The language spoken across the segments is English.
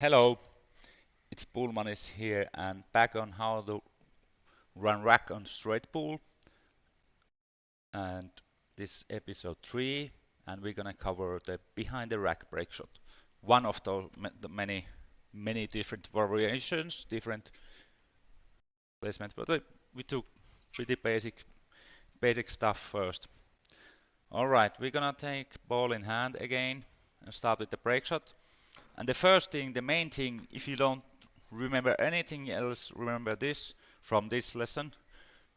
Hello, it's Pullmanis here and back on how to run rack on straight pool. And this is episode 3 and we're gonna cover the behind the rack break shot. One of the many different variations, different placements, but we took pretty basic stuff first. Alright, we're gonna take ball in hand again and start with the break shot. And the first thing, the main thing, if you don't remember anything else, remember this from this lesson.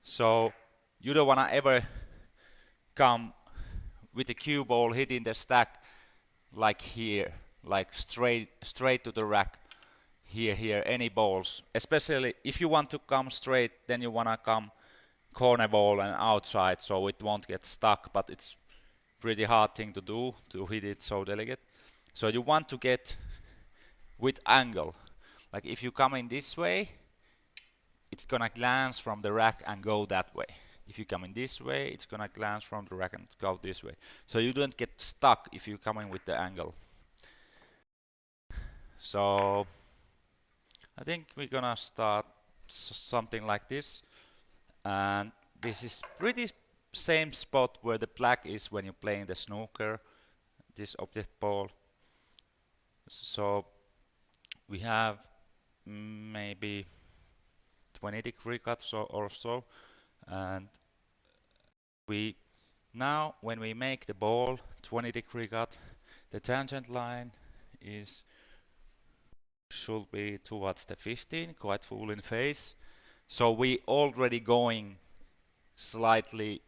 So you don't want to ever come with the cue ball hitting the stack like here, like straight to the rack. Here, any balls. Especially if you want to come straight, then you want to come corner ball and outside, so it won't get stuck. But it's pretty hard thing to do to hit it so delicate. So you want to get with angle. Like if you come in this way, it's gonna glance from the rack and go that way. If you come in this way, it's gonna glance from the rack and go this way. So you don't get stuck if you come in with the angle. So I think we're gonna start something like this. And this is pretty same spot where the black is when you're playing the snooker, this object ball. So we have maybe 20-degree cuts or so, and we now when we make the ball 20-degree cut, the tangent line should be towards the 15, quite full in face. So we already going slightly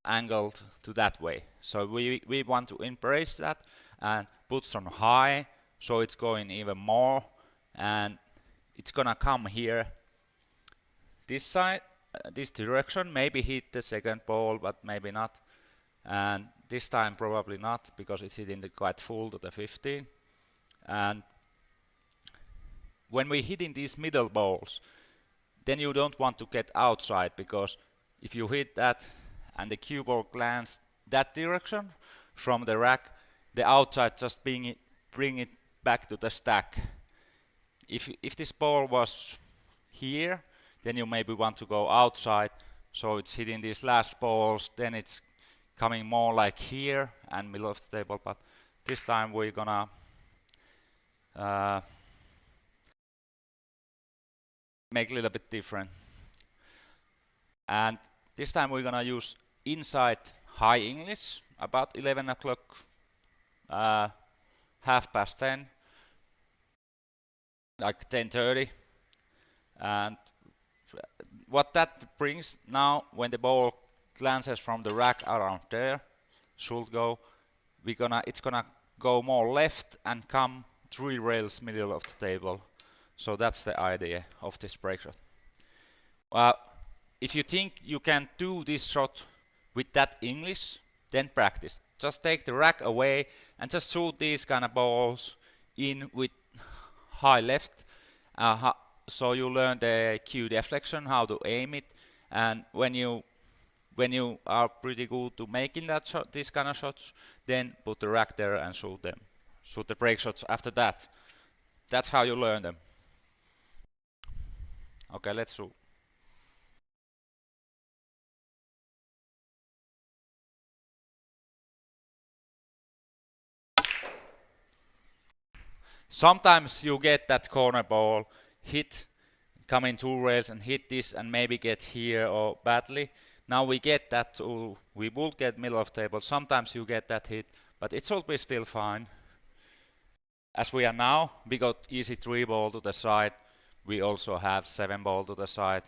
angled to that way. So we want to embrace that and put some high, so it's going even more, and it's gonna come here this side, this direction, maybe hit the second ball, but maybe not. And this time probably not, because it's hitting the quite full to the 15. And when we're hitting these middle balls, then you don't want to get outside, because if you hit that and the cue ball lands that direction from the rack, the outside just bring it back to the stack. If this ball was here, then you maybe want to go outside, so it's hitting these last balls, then it's coming more like here and middle of the table. But this time we're gonna make a little bit different. And this time we're gonna use inside high English, about 11 o'clock, 10:30, like 10:30. And what that brings now, when the ball glances from the rack around there, should go, it's gonna go more left and come 3 rails middle of the table. So that's the idea of this break shot. If you think you can do this shot with that English, then practice. Just take the rack away and just shoot these kind of balls in with high left. So you learn the cue deflection, how to aim it, and when you are pretty good to making that shot, these kind of shots, then put the rack there and shoot them. Shoot the break shots after that. That's how you learn them. Okay, let's shoot. Sometimes you get that corner ball hit, come in 2 rails and hit this and maybe get here or badly. Now we get that too. We will get middle of table. Sometimes you get that hit, but it should be still fine. As we are now, we got easy 3 ball to the side. We also have 7 ball to the side.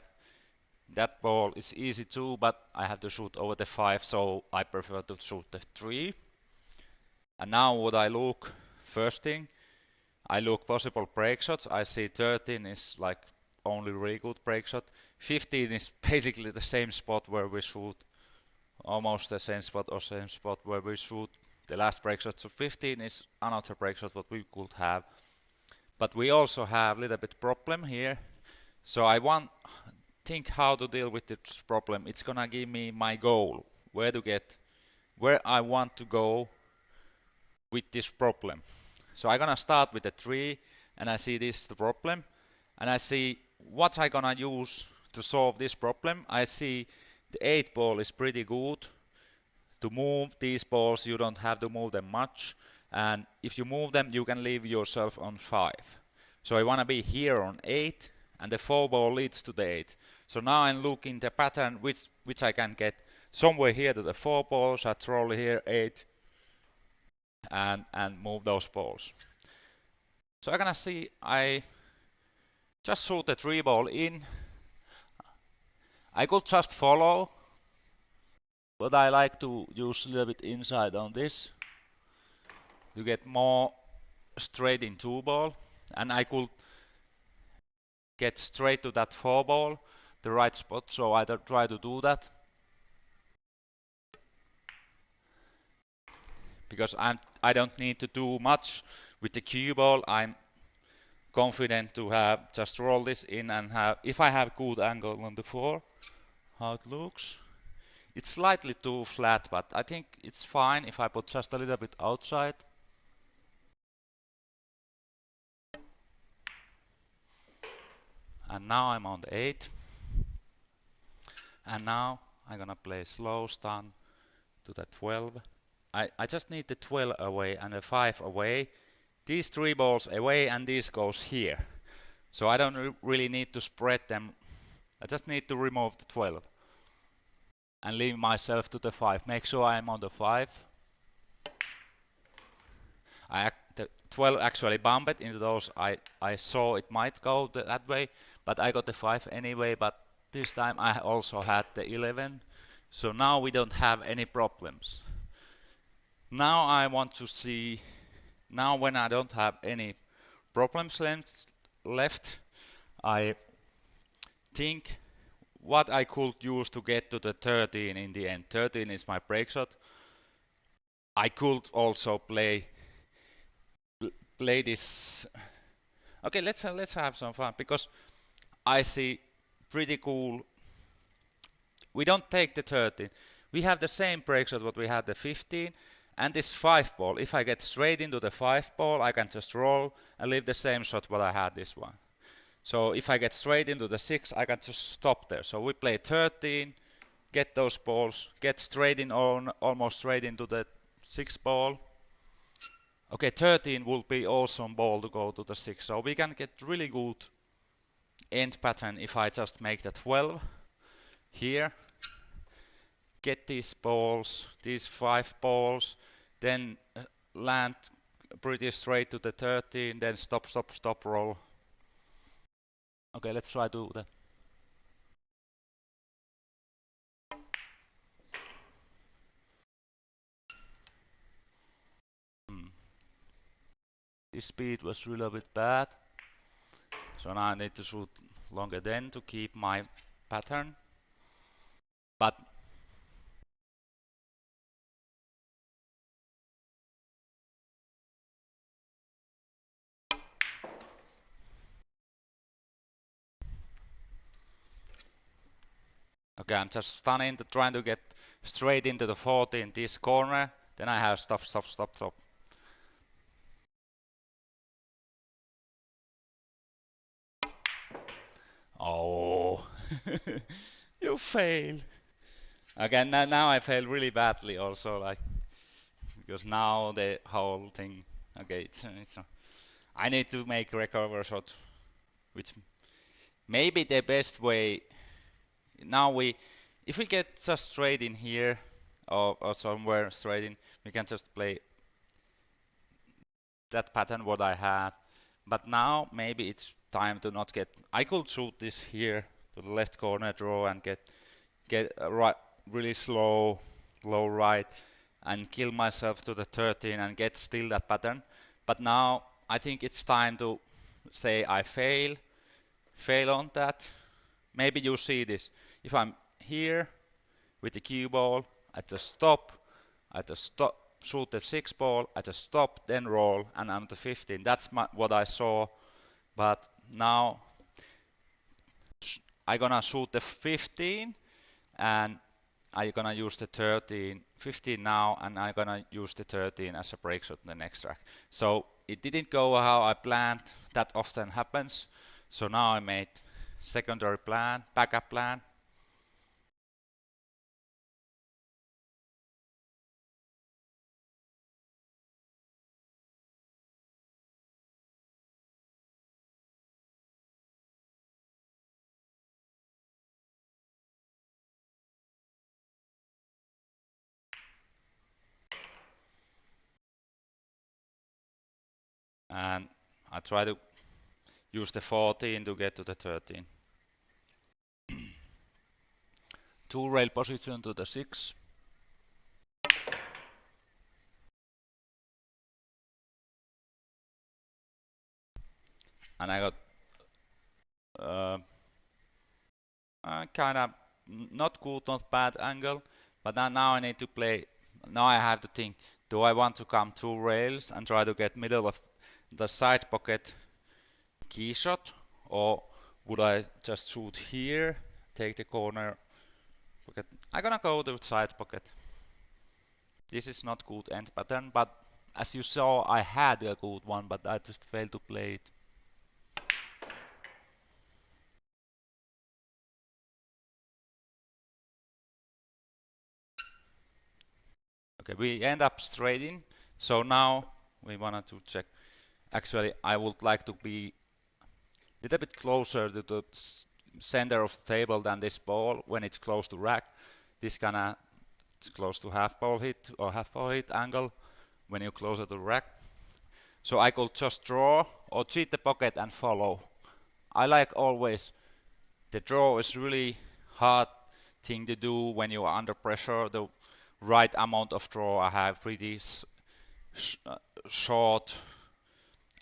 That ball is easy too, but I have to shoot over the 5, so I prefer to shoot the 3. And now what I look, first thing, I look possible break shots. I see 13 is like only really good break shot. 15 is basically the same spot where we shoot, almost the same spot or same spot where we shoot the last break shot. So 15 is another break shot what we could have. But we also have a little bit problem here. So I want think how to deal with this problem. It's gonna give me my goal, where I want to go with this problem. So I'm gonna start with the 3, and I see this is the problem, and I see what I'm gonna use to solve this problem. I see the 8 ball is pretty good. To move these balls, you don't have to move them much, and if you move them, you can leave yourself on 5. So I want to be here on 8, and the 4 ball leads to the 8. So now I'm looking the pattern which I can get somewhere here to the 4 balls. I throw here 8 and move those balls. So I'm gonna see I just shoot the 3 ball in. I could just follow, but I like to use a little bit inside on this to get more straight in 2 ball, and I could get straight to that 4 ball, the right spot, so I try to do that. Because I don't need to do much with the cue ball. I'm confident to have just roll this in and have, if I have good angle on the 4, how it looks. It's slightly too flat, but I think it's fine if I put just a little bit outside. And now I'm on the 8. And now I'm gonna play slow stun to the 12. I just need the 12 away and the 5 away. These 3 balls away and this goes here. So I don't really need to spread them. I just need to remove the 12 and leave myself to the 5. Make sure I'm on the 5. The 12 actually bumped into those. I saw it might go that way, but I got the 5 anyway. But this time I also had the 11. So now we don't have any problems. Now I want to see, now when I don't have any problems left, I think what I could use to get to the 13 in the end. 13 is my break shot. I could also play this. Okay, let's have some fun, because I see pretty cool. We don't take the 13. We have the same break shot what we had the 15, and this 5 ball. If I get straight into the 5 ball, I can just roll and leave the same shot what I had this one. So if I get straight into the 6, I can just stop there. So we play 13, get those balls, get straight in on, almost straight into the 6 ball. Okay, 13 will be awesome ball to go to the 6. So we can get really good end pattern if I just make the 12 here. Get these balls, these 5 balls, then land pretty straight to the 13, then stop, stop, stop, roll. Okay, let's try to do that. This speed was really a bit bad. So now I need to shoot longer then to keep my pattern. But okay, I'm just stunning, trying to get straight into the 40 in this corner. Then I have stop, stop, stop, stop. Oh, you fail. Again, now I fail really badly also, like, because now the whole thing, okay, it's I need to make recover shot, which may be the best way. Now if we get just straight in here, or somewhere straight in, we can just play that pattern what I had. But now maybe it's time to not get. I could shoot this here to the left corner draw and get a right, really slow, low right, and kill myself to the 13 and get still that pattern. But now I think it's time to say I fail on that. Maybe you see this. If I'm here with the cue ball, I just stop, shoot the 6 ball, I just stop, then roll, and I'm to 15. That's what I saw. But now I'm gonna shoot the 15, and I'm gonna use the 15 now, and I'm gonna use the 13 as a break shot in the next track. So it didn't go how I planned. That often happens. So now I made secondary plan, backup plan. And I try to use the 14 to get to the 13. Two rail position to the 6. And I got kind of not good, not bad angle. But now I need to play. Now I have to think, do I want to come two rails and try to get middle of the side pocket key shot, or would I just shoot here, take the corner pocket? I'm gonna go to side pocket. This is not good end pattern, but as you saw, I had a good one, but I just failed to play it. Okay, we end up straight in. So now we wanted to check. Actually, I would like to be a little bit closer to the center of the table than this ball when it's close to rack. This kinda it's close to half ball hit or half ball hit angle when you're closer to rack. So I could just draw or cheat the pocket and follow. I like always the draw is really hard thing to do when you are under pressure. The right amount of draw, I have pretty short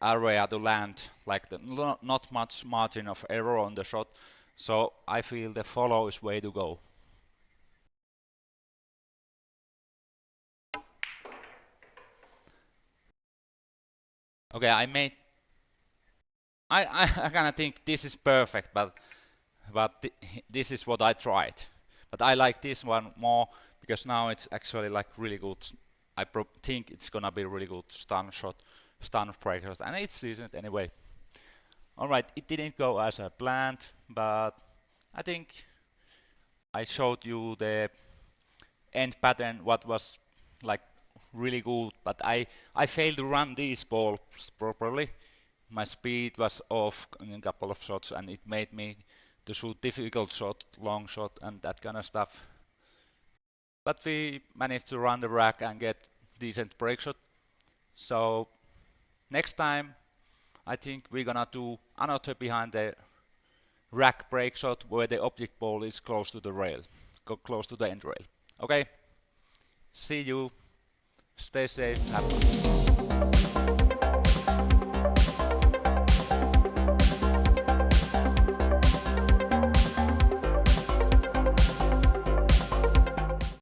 area to land, like not much margin of error on the shot. So I feel the follow is way to go. Okay, I kind of think this is perfect, but this is what I tried. But I like this one more because now it's actually like really good. I think it's gonna be really good stun shot, stun breakshot, and it's decent anyway. Alright, it didn't go as I planned, but I think I showed you the end pattern what was like really good, but I failed to run these balls properly. My speed was off in a couple of shots and it made me to shoot difficult shot, long shot and that kind of stuff. But we managed to run the rack and get decent break shot. So next time I think we're gonna do another behind the rack break shot where the object ball is close to the rail, close to the end rail. Okay, see you, stay safe, have fun.